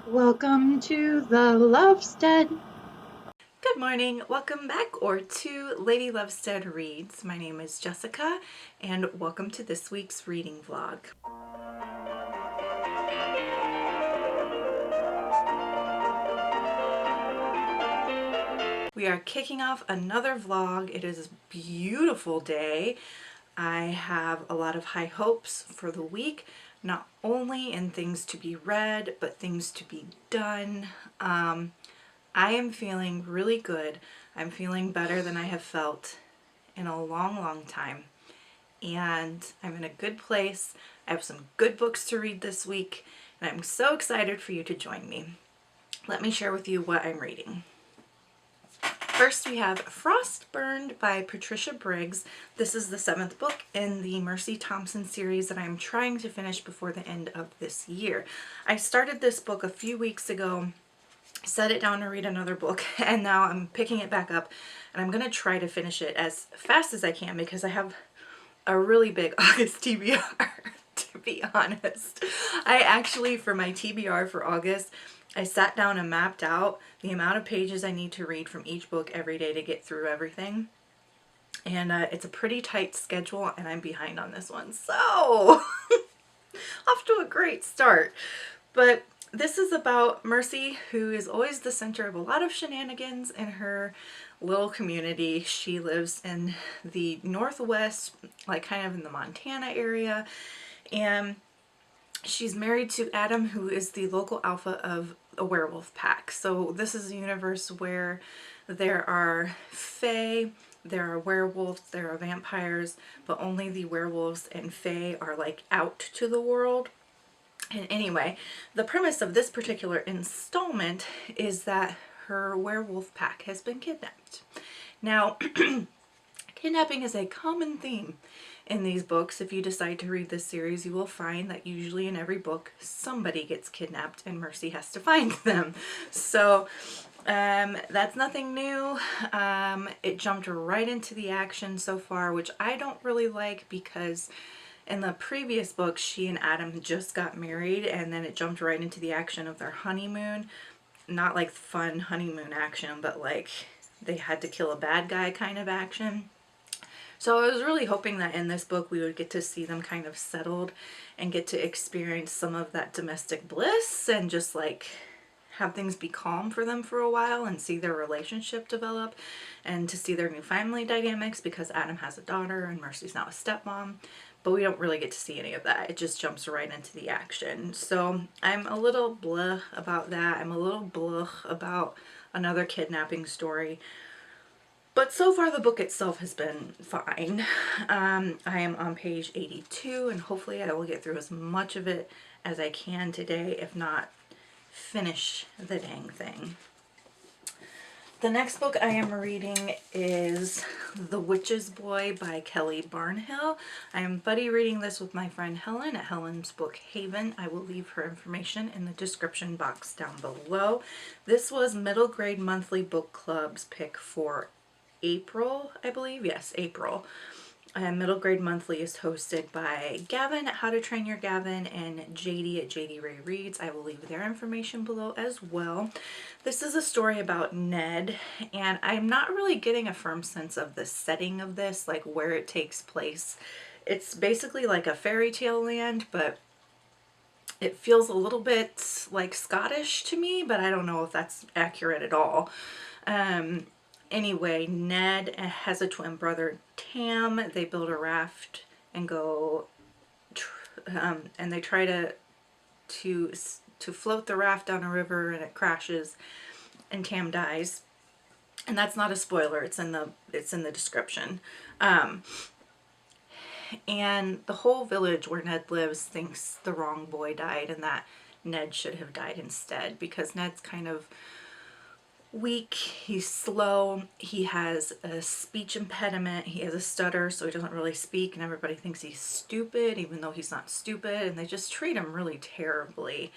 Welcome to the Lovestead. Good morning, welcome back or to Lady Lovestead Reads. My name is Jessica and welcome to this week's reading vlog. We are kicking off another vlog. It is a beautiful day. I have a lot of high hopes for the week, not only in things to be read, but things to be done. I am feeling really good. I'm feeling better than I have felt in a long time. And I'm in a good place. I have some good books to read this week, and I'm so excited for you to join me. Let me share with you what I'm reading. First, we have Frostburn by Patricia Briggs. This is the 7th book in the Mercy Thompson series that I'm trying to finish before the end of this year. I started this book a few weeks ago, set it down to read another book, and now I'm picking it back up, and I'm going to try to finish it as fast as I can because I have a really big August TBR, to be honest. I actually, for my TBR for August, I sat down and mapped out the amount of pages I need to read from each book every day to get through everything. And it's a pretty tight schedule, and I'm behind on this one. So, off to a great start. But this is about Mercy, who is always the center of a lot of shenanigans in her little community. She lives in the Northwest, like kind of in the Montana area, and she's married to Adam, who is the local alpha of a werewolf pack. So this is a universe where there are fae, there are werewolves, there are vampires, but only the werewolves and fae are like out to the world. And anyway, the premise of this particular installment is that her werewolf pack has been kidnapped. Now, kidnapping is a common theme in these books. If you decide to read this series, you will find that usually in every book somebody gets kidnapped and Mercy has to find them. So that's nothing new. It jumped right into the action so far, which I don't really like because in the previous book, she and Adam just got married, and then it jumped right into the action of their honeymoon. Not like fun honeymoon action, but like they had to kill a bad guy kind of action. So I was really hoping that in this book we would get to see them kind of settled and get to experience some of that domestic bliss and just like have things be calm for them for a while and see their relationship develop and to see their new family dynamics, because Adam has a daughter and Mercy's now a stepmom. But we don't really get to see any of that. It just jumps right into the action. So I'm a little blah about that. I'm a little blah about another kidnapping story. But so far the book itself has been fine. I am on page 82, and hopefully I will get through as much of it as I can today, if not finish the dang thing. The next book I am reading is The Witch's Boy by Kelly Barnhill. I am buddy reading this with my friend Helen at Helen's Book Haven. I will leave her information in the description box down below. This was Middle Grade Monthly Book Club's pick for April, I believe. Yes, April. Middle Grade Monthly is hosted by Gavin at How to Train Your Gavin and JD at JD Ray Reads. I will leave their information below as well. This is a story about Ned, and I'm not really getting a firm sense of the setting of this, like where it takes place. It's basically like a fairy tale land, but it feels a little bit like Scottish to me, but I don't know if that's accurate at all. Anyway, Ned has a twin brother, Tam. They build a raft and go, and they try to float the raft down a river, and it crashes, and Tam dies. And that's not a spoiler. It's in the description. And the whole village where Ned lives thinks the wrong boy died, and that Ned should have died instead, because Ned's kind of weak, he's slow, he has a speech impediment, he has a stutter, so he doesn't really speak, and everybody thinks he's stupid even though he's not stupid, and they just treat him really terribly.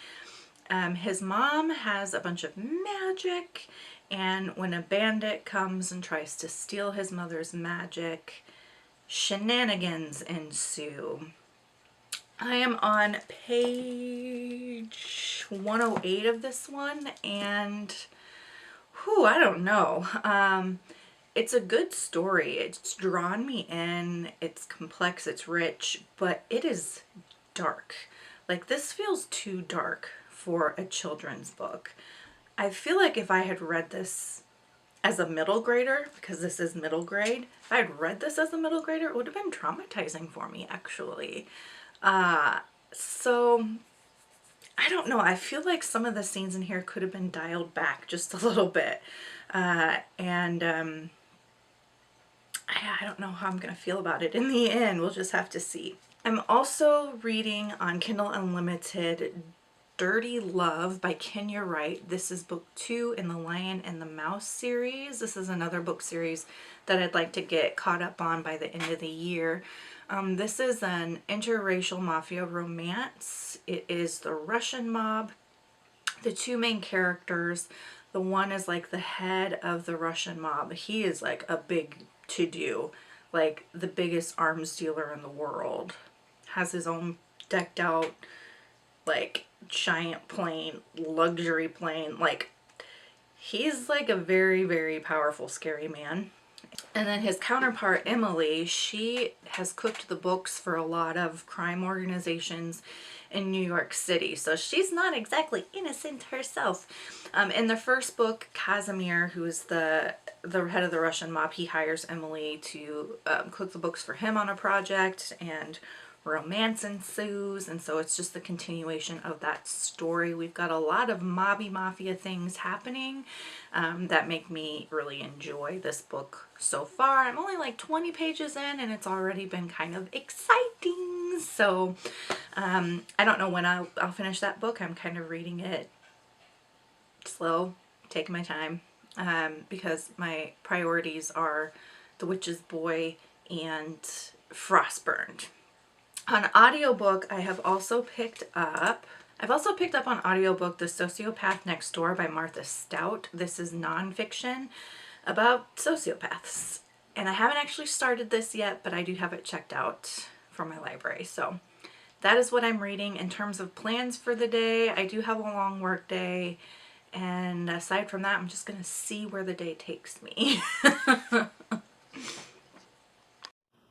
His mom has a bunch of magic, and when a bandit comes and tries to steal his mother's magic, shenanigans ensue. I am on page 108 of this one, and whew, I don't know. It's a good story. It's drawn me in. It's complex, it's rich, but it is dark. Like, this feels too dark for a children's book. I feel like if I had read this as a middle grader, because this is middle grade, if I had read this as a middle grader, it would have been traumatizing for me, actually. So I don't know. I feel like some of the scenes in here could have been dialed back just a little bit. I don't know how I'm going to feel about it in the end. We'll just have to see. I'm also reading on Kindle Unlimited Dirty Love by Kenya Wright. This is book 2 in the Lion and the Mouse series. This is another book series that I'd like to get caught up on by the end of the year. This is an interracial mafia romance. It is the Russian mob. The two main characters, the one is like the head of the Russian mob. He is like a big to-do, like the biggest arms dealer in the world. Has his own decked out, like, giant plane, luxury plane. Like, he's like a very, very powerful, scary man. And then his counterpart, Emily, she has cooked the books for a lot of crime organizations in New York City. So she's not exactly innocent herself. In the first book, Casimir, who is the head of the Russian mob, he hires Emily to cook the books for him on a project, and romance ensues, and so it's just the continuation of that story. We've got a lot of mafia things happening that make me really enjoy this book so far. I'm only like 20 pages in, and it's already been kind of exciting. So I don't know when I'll finish that book. I'm kind of reading it slow, taking my time, because my priorities are The Witch's Boy and Frostburn. On audiobook, I've also picked up on audiobook The Sociopath Next Door by Martha Stout. This is nonfiction about sociopaths. And I haven't actually started this yet, but I do have it checked out from my library. So that is what I'm reading. In terms of plans for the day, I do have a long work day. And aside from that, I'm just going to see where the day takes me.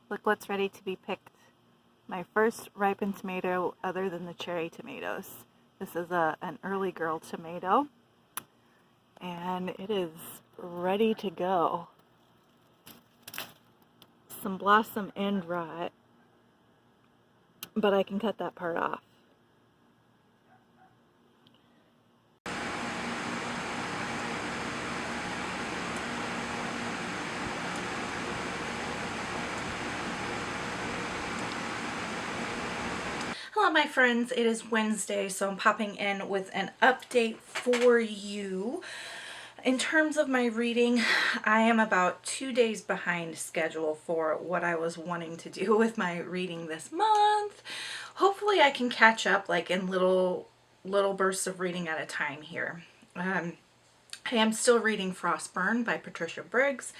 Look what's ready to be picked. My first ripened tomato other than the cherry tomatoes. This is an early girl tomato, and it is ready to go. Some blossom end rot, but I can cut that part off. Hello my friends, it is Wednesday, so I'm popping in with an update for you. In terms of my reading, I am about 2 days behind schedule for what I was wanting to do with my reading this month. Hopefully I can catch up like in little bursts of reading at a time here. I am still reading Frostburn by Patricia Briggs,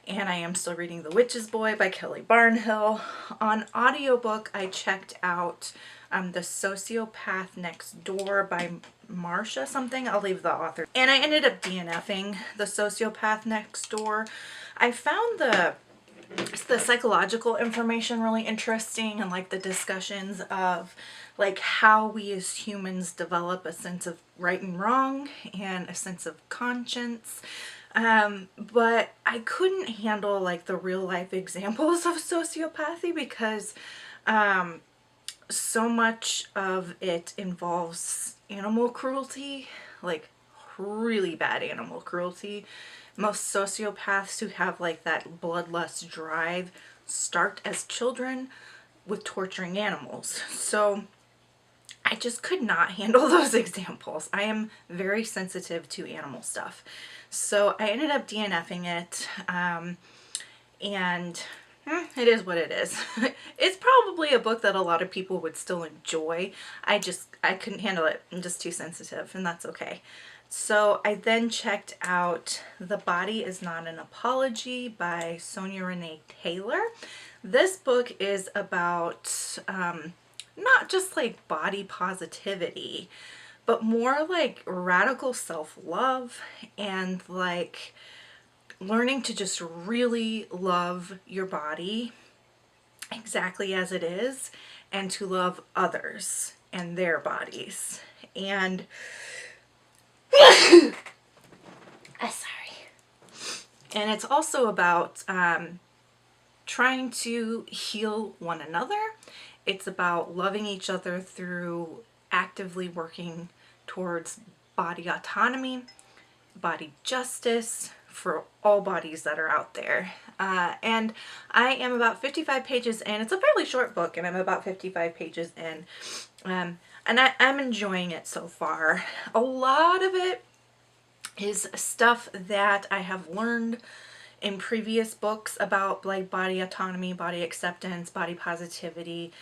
and I am still reading The Witch's Boy by Kelly Barnhill. On audiobook, I checked out The Sociopath Next Door by Marcia something. I'll leave the author. And I ended up DNFing The Sociopath Next Door. I found the psychological information really interesting, and like the discussions of like how we as humans develop a sense of right and wrong and a sense of conscience. But I couldn't handle like the real life examples of sociopathy because so much of it involves animal cruelty, like really bad animal cruelty. Most sociopaths who have like that bloodlust drive start as children with torturing animals. So I just could not handle those examples. I am very sensitive to animal stuff. So I ended up DNFing it, and it is what it is. It's probably a book that a lot of people would still enjoy. I couldn't handle it. I'm just too sensitive, and that's okay. So I then checked out The Body Is Not an Apology by Sonya Renee Taylor. This book is about not just like body positivity, but more like radical self-love and like learning to just really love your body exactly as it is and to love others and their bodies. And sorry. And it's also about trying to heal one another. It's about loving each other through actively working towards body autonomy, body justice for all bodies that are out there. And I am about 55 pages in. It's a fairly short book, and I'm about 55 pages in. And I'm enjoying it so far. A lot of it is stuff that I have learned in previous books about like body autonomy, body acceptance, body positivity,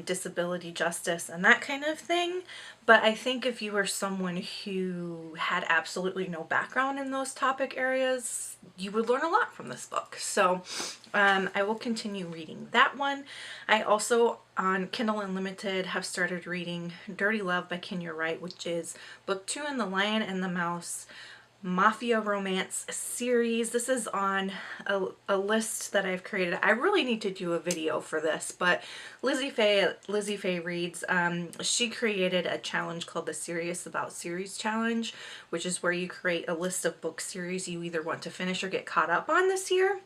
disability justice, and that kind of thing. But I think if you were someone who had absolutely no background in those topic areas, you would learn a lot from this book. So I will continue reading that one. I also, on Kindle Unlimited, have started reading Dirty Love by Wright, which is book 2 in the Lion and the Mouse Mafia Romance series. This is on a list that I've created. I really need to do a video for this, but Lizzie Faye Reads, she created a challenge called the Serious About Series Challenge, which is where you create a list of book series you either want to finish or get caught up on this year.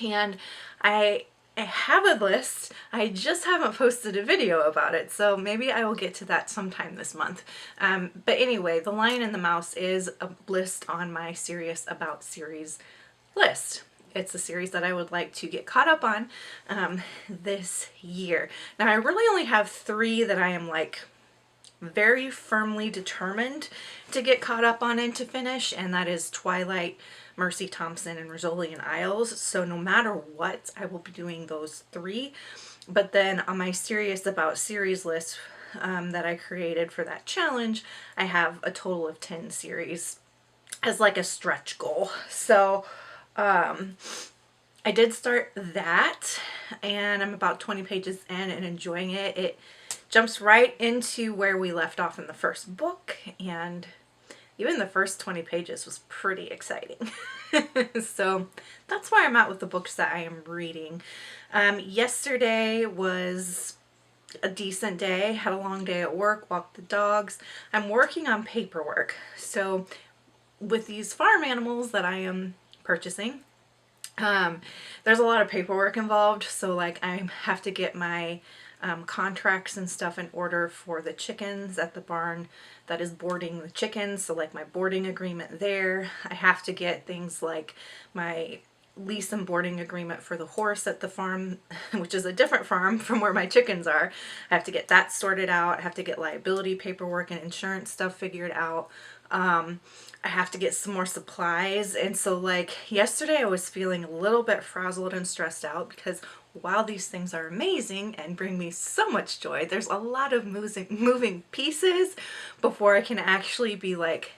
And I have a list. I just haven't posted a video about it, so maybe I will get to that sometime this month. But anyway, The Lion and the Mouse is a list on my Serious About Series list. It's a series that I would like to get caught up on this year. Now, I really only have 3 that I am like very firmly determined to get caught up on and to finish, and that is Twilight, Mercy Thompson, and Rizzoli and Isles. So no matter what, I will be doing those 3. But then on my Serious About Series list that I created for that challenge, I have a total of 10 series as like a stretch goal. So I did start that, and I'm about 20 pages in and enjoying it. It jumps right into where we left off in the first book, and even the first 20 pages was pretty exciting. So that's where I'm at with the books that I am reading. Yesterday was a decent day. Had a long day at work, walked the dogs. I'm working on paperwork. So with these farm animals that I am purchasing, there's a lot of paperwork involved. So like I have to get my contracts and stuff in order for the chickens at the barn that is boarding the chickens. So like my boarding agreement there. I have to get things like my lease and boarding agreement for the horse at the farm, which is a different farm from where my chickens are. I have to get that sorted out. I have to get liability paperwork and insurance stuff figured out. I have to get some more supplies. And so like yesterday I was feeling a little bit frazzled and stressed out because while these things are amazing and bring me so much joy, there's a lot of moving pieces before I can actually be like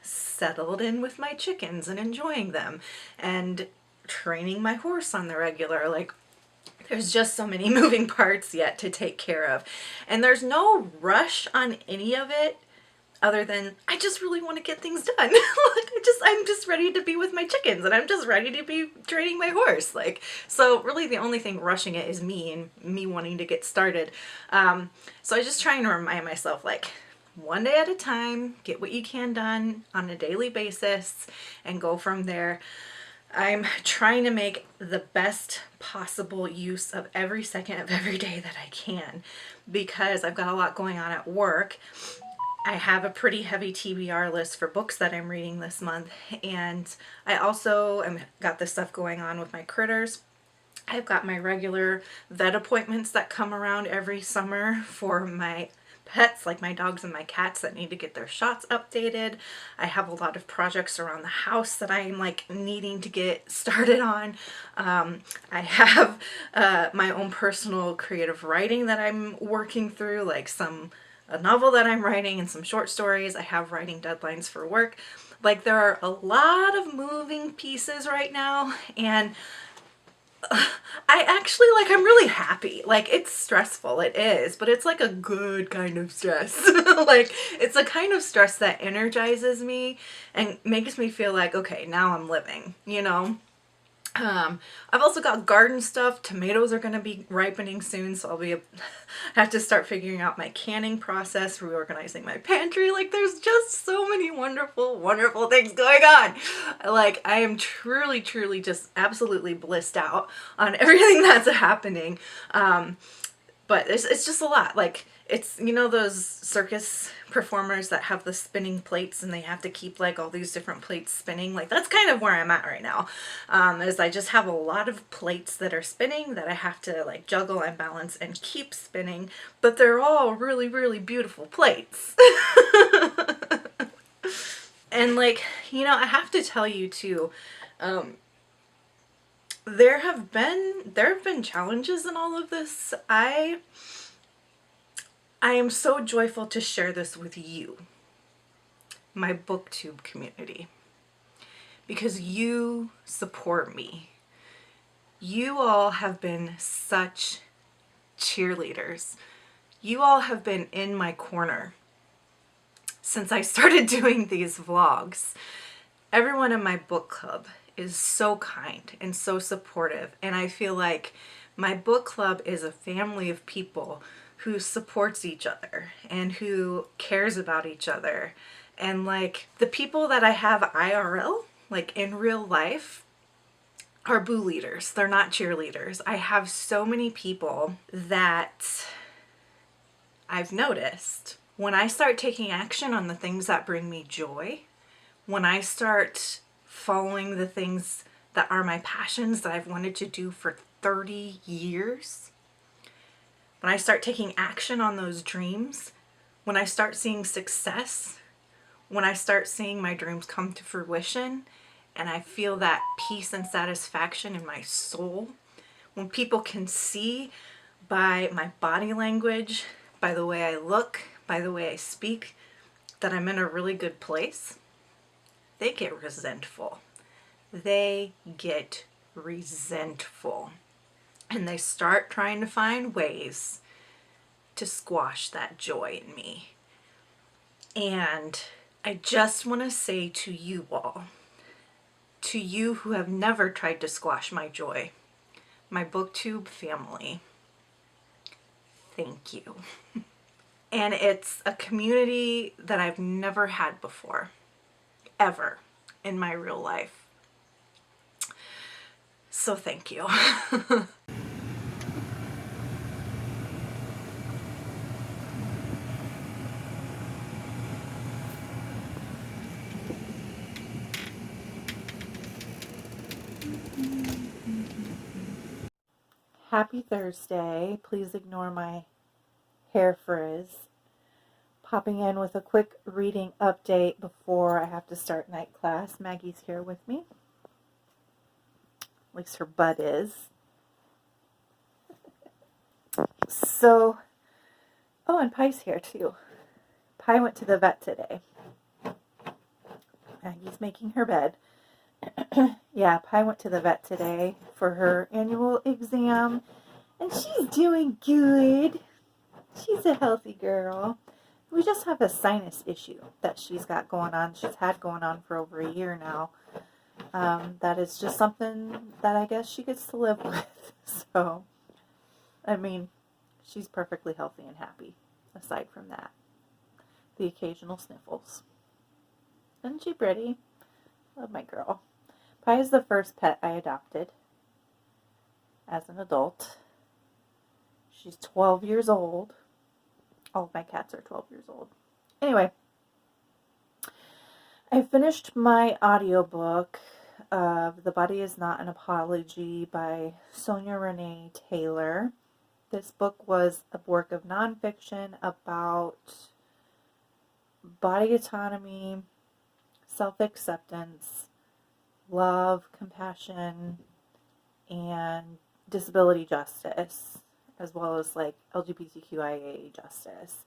settled in with my chickens and enjoying them and training my horse on the regular. Like there's just so many moving parts yet to take care of. And there's no rush on any of it other than I just really want to get things done. I'm just ready to be with my chickens, and I'm just ready to be training my horse. Like, so really the only thing rushing it is me and me wanting to get started. So I just trying to remind myself, like, one day at a time, get what you can done on a daily basis and go from there. I'm trying to make the best possible use of every second of every day that I can because I've got a lot going on at work. I have a pretty heavy TBR list for books that I'm reading this month, and I also got this stuff going on with my critters. I've got my regular vet appointments that come around every summer for my pets, like my dogs and my cats that need to get their shots updated. I have a lot of projects around the house that I'm like needing to get started on. I have my own personal creative writing that I'm working through, like a novel that I'm writing and some short stories. I have writing deadlines for work. Like there are a lot of moving pieces right now, and I actually, like, I'm really happy. Like, it's stressful, it is, but it's like a good kind of stress. Like, it's a kind of stress that energizes me and makes me feel like, okay, now I'm living, you know? I've also got garden stuff. Tomatoes are going to be ripening soon, so have to start figuring out my canning process, reorganizing my pantry. Like, there's just so many wonderful, wonderful things going on. Like, I am truly, truly just absolutely blissed out on everything that's happening. But it's just a lot. Like, it's, you know, those circus performers that have the spinning plates and they have to keep like all these different plates spinning. Like, that's kind of where I'm at right now. Is I just have a lot of plates that are spinning that I have to like juggle and balance and keep spinning, but they're all really, really beautiful plates. And like, you know, I have to tell you too, there have been challenges in all of this. I am so joyful to share this with you, my booktube community, because you support me. You all have been such cheerleaders. You all have been in my corner since I started doing these vlogs. Everyone in my book club is so kind and so supportive, and I feel like my book club is a family of people who supports each other and who cares about each other. And like, the people that I have IRL, like in real life, are boo leaders. They're not cheerleaders. I have so many people that I've noticed when I start taking action on the things that bring me joy, when I start following the things that are my passions that I've wanted to do for 30 years, when I start taking action on those dreams, when I start seeing success, when I start seeing my dreams come to fruition, and I feel that peace and satisfaction in my soul, when people can see by my body language, by the way I look, by the way I speak, that I'm in a really good place, they get resentful. They get resentful. And they start trying to find ways to squash that joy in me. And I just want to say to you all, to you who have never tried to squash my joy, my booktube family, thank you. And it's a community that I've never had before, ever, in my real life. So thank you. Happy Thursday. Please ignore my hair frizz. Popping in with a quick reading update before I have to start night class. Maggie's here with me. At least her butt is. So, oh, and Pie's here too. Pie went to the vet today. Maggie's making her bed. Yeah, Pie went to the vet today for her annual exam, and she's doing good. She's a healthy girl. We just have a sinus issue that she's got going on. She's had going on for over a year now. That is just something that I guess she gets to live with. So, I mean, she's perfectly healthy and happy, aside from that. The occasional sniffles. Isn't she pretty? Love my girl. Pie is the first pet I adopted as an adult. She's 12 years old. All of my cats are 12 years old. Anyway, I finished my audiobook of The Body Is Not an Apology by Sonya Renee Taylor. This book was a work of nonfiction about body autonomy, self-acceptance, love, compassion, and disability justice, as well as like LGBTQIA justice.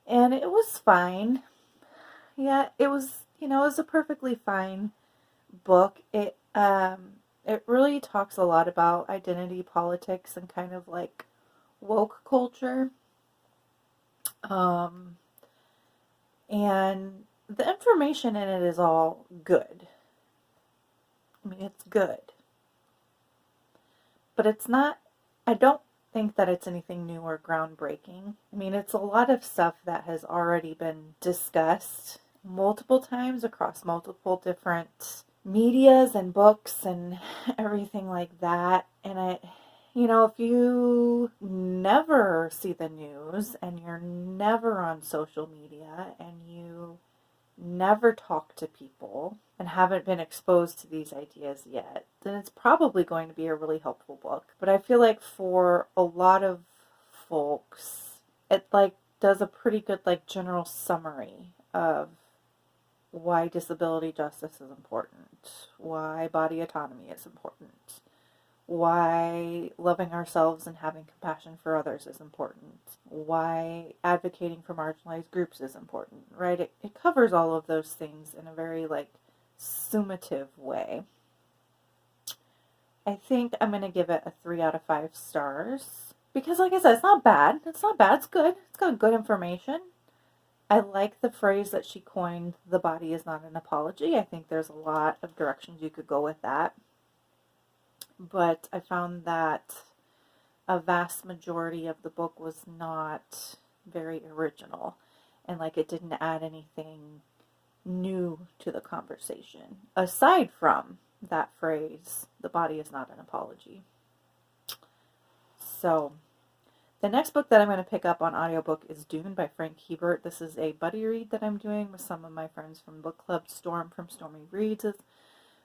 And it was fine. Yeah, it was, it was a perfectly fine book. It it really talks a lot about identity politics and kind of like woke culture. And the information in it is all good. I mean, it's good. But it's not, I don't think that it's anything new or groundbreaking. I mean, it's a lot of stuff that has already been discussed multiple times across multiple different medias and books and everything like that. And if you never see the news and you're never on social media and you never talk to people and haven't been exposed to these ideas yet, then it's probably going to be a really helpful book. But I feel like for a lot of folks, it like does a pretty good like general summary of why disability justice is important, why body autonomy is important, why loving ourselves and having compassion for others is important, why advocating for marginalized groups is important, right? It covers all of those things in a very like summative way. I think I'm going to give it a 3 out of 5 stars because, like I said, it's not bad. It's good. It's got good information. I like the phrase that she coined, the body is not an apology. I think there's a lot of directions you could go with that. But I found that a vast majority of the book was not very original. And like it didn't add anything new to the conversation. Aside from that phrase, the body is not an apology. So the next book that I'm going to pick up on audiobook is Dune by Frank Herbert. This is a buddy read that I'm doing with some of my friends from book club. Storm from Stormy Reads is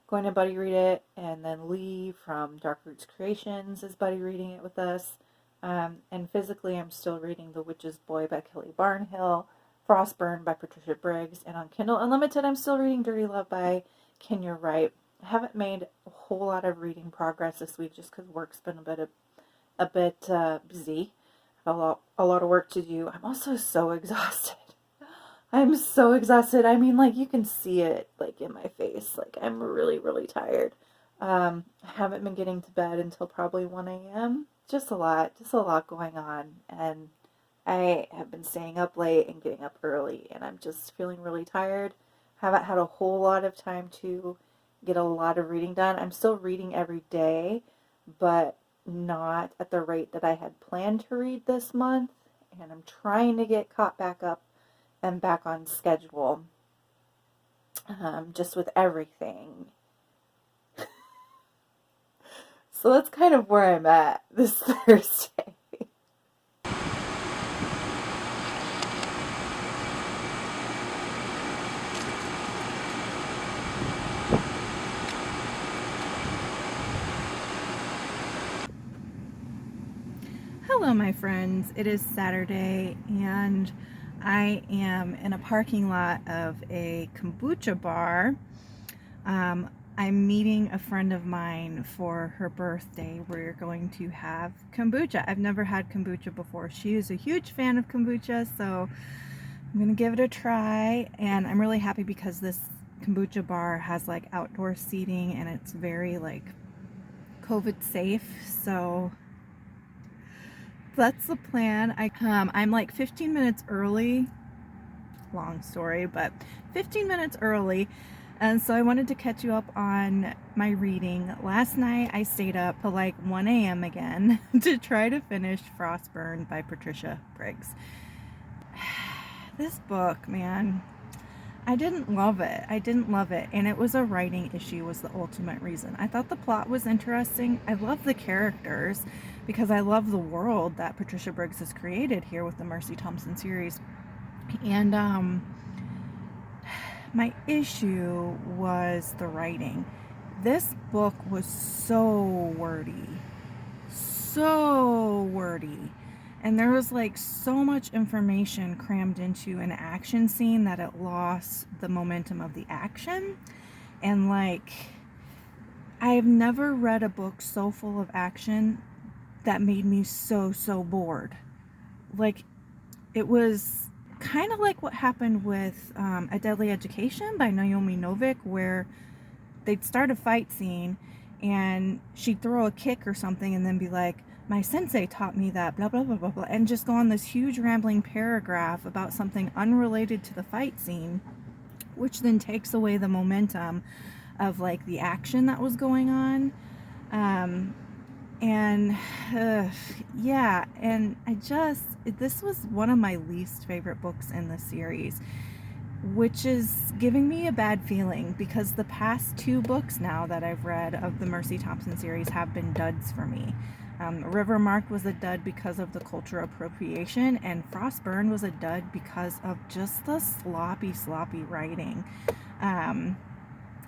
going to buddy read it, and then Lee from Dark Roots Creations is buddy reading it with us. And physically, I'm still reading The Witch's Boy by Kelly Barnhill, Frostburn by Patricia Briggs, and on Kindle Unlimited, I'm still reading Dirty Love by Wright. I haven't made a whole lot of reading progress this week just because work's been a bit busy. A lot of work to do. I'm also so exhausted. I'm so exhausted. I mean, like, you can see it, like, in my face. Like, I'm really, really tired. I haven't been getting to bed until probably 1 a.m. Just a lot going on. And I have been staying up late and getting up early, and I'm just feeling really tired. Haven't had a whole lot of time to get a lot of reading done. I'm still reading every day, but not at the rate that I had planned to read this month, and I'm trying to get caught back up and back on schedule, just with everything. So that's kind of where I'm at this Thursday. Hello, my friends. It is Saturday, and I am in a parking lot of a kombucha bar. I'm meeting a friend of mine for her birthday. We're going to have kombucha. I've never had kombucha before. She is a huge fan of kombucha, so I'm going to give it a try. And I'm really happy because this kombucha bar has like outdoor seating and it's very like COVID safe. So that's the plan. I'm like 15 minutes early. Long story, but 15 minutes early. And so I wanted to catch you up on my reading. Last night I stayed up till like 1 a.m. again to try to finish Frostburn by Patricia Briggs. This book, man, I didn't love it. And it was a writing issue was the ultimate reason. I thought the plot was interesting. I love the characters because I love the world that Patricia Briggs has created here with the Mercy Thompson series. And my issue was the writing. This book was so wordy. And there was like so much information crammed into an action scene that it lost the momentum of the action. And like, I've never read a book so full of action that made me so bored. Like, it was kind of like what happened with A Deadly Education by Naomi Novik, where they'd start a fight scene and she'd throw a kick or something and then be like, my sensei taught me that, blah, blah, blah, blah, blah, and just go on this huge rambling paragraph about something unrelated to the fight scene, which then takes away the momentum of like the action that was going on. And yeah, and this was one of my least favorite books in the series, which is giving me a bad feeling because the past 2 books now that I've read of the Mercy Thompson series have been duds for me. Rivermark was a dud because of the cultural appropriation, and Frostburn was a dud because of just the sloppy writing.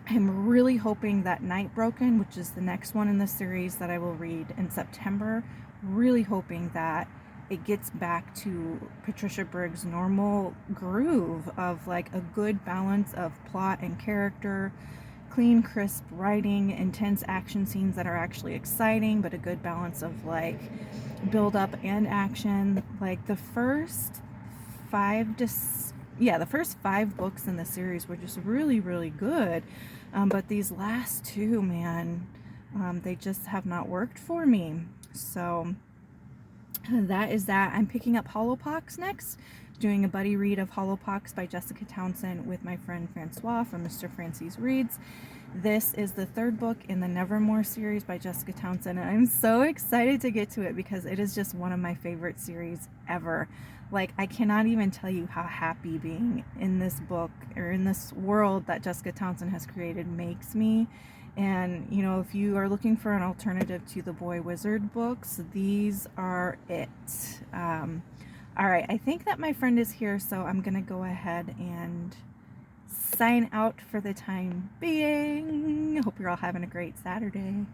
I'm really hoping that Night Broken, which is the next one in the series that I will read in September, really hoping that it gets back to Patricia Briggs' normal groove of like a good balance of plot and character, clean, crisp writing, intense action scenes that are actually exciting, but a good balance of like build up and action. Like the first 5 books in the series were just really, really good. But these last 2, man, they just have not worked for me. So that is that. I'm picking up Hollowpox next, doing a buddy read of Hollowpox by Jessica Townsend with my friend Francois from Mr. Francis Reads. This is the 3rd book in the Nevermore series by Jessica Townsend, and I'm so excited to get to it because it is just one of my favorite series ever. Like, I cannot even tell you how happy being in this book or in this world that Jessica Townsend has created makes me. And, you know, if you are looking for an alternative to the Boy Wizard books, these are it. All right, I think that my friend is here, so I'm going to go ahead and sign out for the time being. Hope you're all having a great Saturday.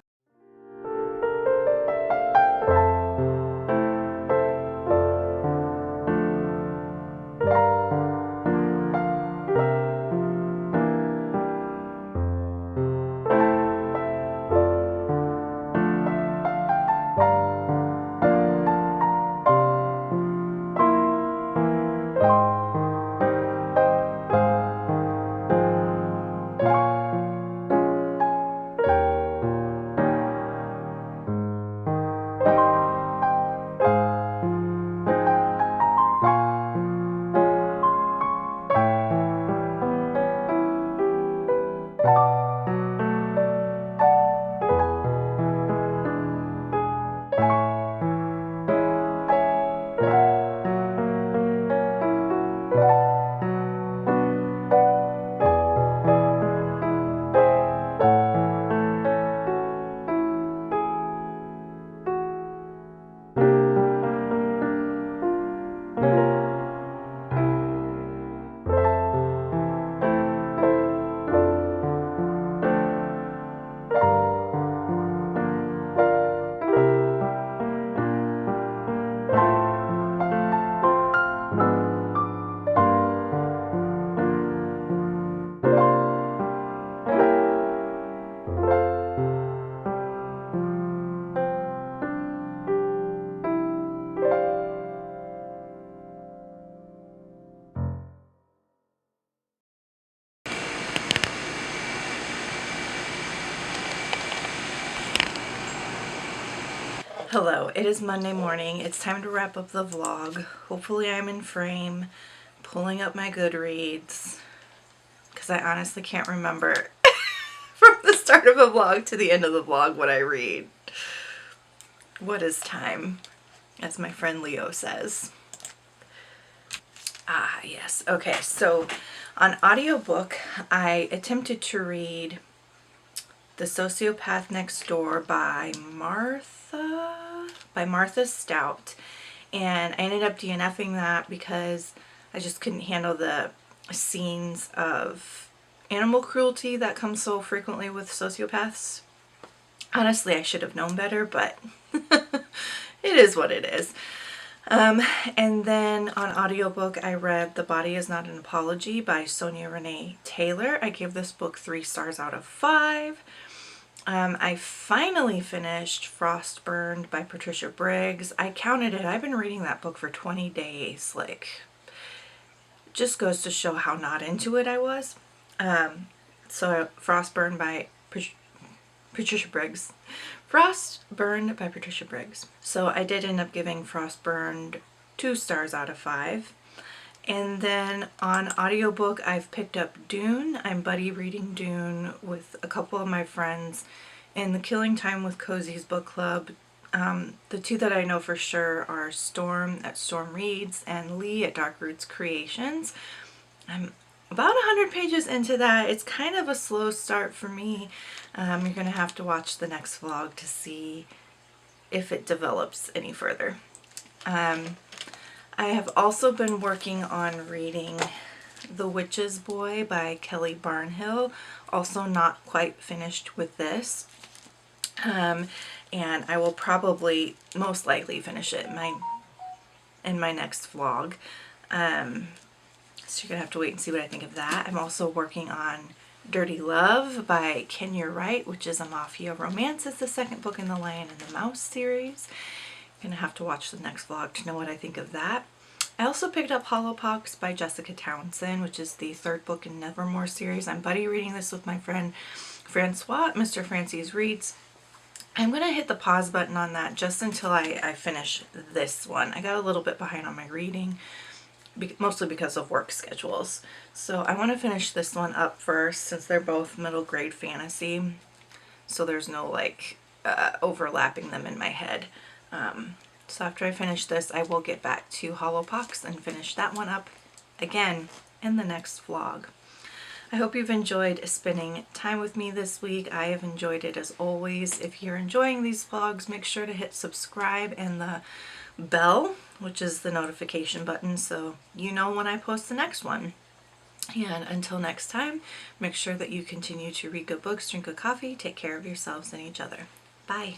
Hello, it is Monday morning. It's time to wrap up the vlog. Hopefully I'm in frame, pulling up my Goodreads, because I honestly can't remember from the start of a vlog to the end of the vlog what I read. What is time, as my friend Leo says. Ah, yes. Okay, so on audiobook, I attempted to read The Sociopath Next Door by Martha Stout, and I ended up DNFing that because I just couldn't handle the scenes of animal cruelty that comes so frequently with sociopaths. Honestly, I should have known better, but it is what it is. And then on audiobook, I read The Body Is Not an Apology by Sonya Renee Taylor. I gave this book 3 stars out of 5. I finally finished Frostburn by Patricia Briggs. I counted it. I've been reading that book for 20 days. Like, just goes to show how not into it I was. So Frostburn by Patricia Briggs. Frostburn by Patricia Briggs. So I did end up giving Frostburn 2 stars out of 5. And then on audiobook, I've picked up Dune. I'm buddy reading Dune with a couple of my friends in the Killing Time with Cozy's book club. The 2 that I know for sure are Storm at Storm Reads and Lee at Dark Roots Creations. I'm about 100 pages into that. It's kind of a slow start for me. You're going to have to watch the next vlog to see if it develops any further. I have also been working on reading The Witch's Boy by Kelly Barnhill. Also not quite finished with this. And I will probably, most likely, finish it in my next vlog. So you're going to have to wait and see what I think of that. I'm also working on Dirty Love by Wright, which is a mafia romance. It's the second book in the Lion and the Mouse series. You're going to have to watch the next vlog to know what I think of that. I also picked up Hollowpox by Jessica Townsend, which is the 3rd book in Nevermore series. I'm buddy reading this with my friend Francois at Mr. Francis Reads. I'm going to hit the pause button on that just until I finish this one. I got a little bit behind on my reading, mostly because of work schedules. So I want to finish this one up first since they're both middle grade fantasy. So there's no like overlapping them in my head. So after I finish this, I will get back to Hollowpox and finish that one up again in the next vlog. I hope you've enjoyed spending time with me this week. I have enjoyed it as always. If you're enjoying these vlogs, make sure to hit subscribe and the bell, which is the notification button, so you know when I post the next one. And until next time, make sure that you continue to read good books, drink good coffee, take care of yourselves and each other. Bye.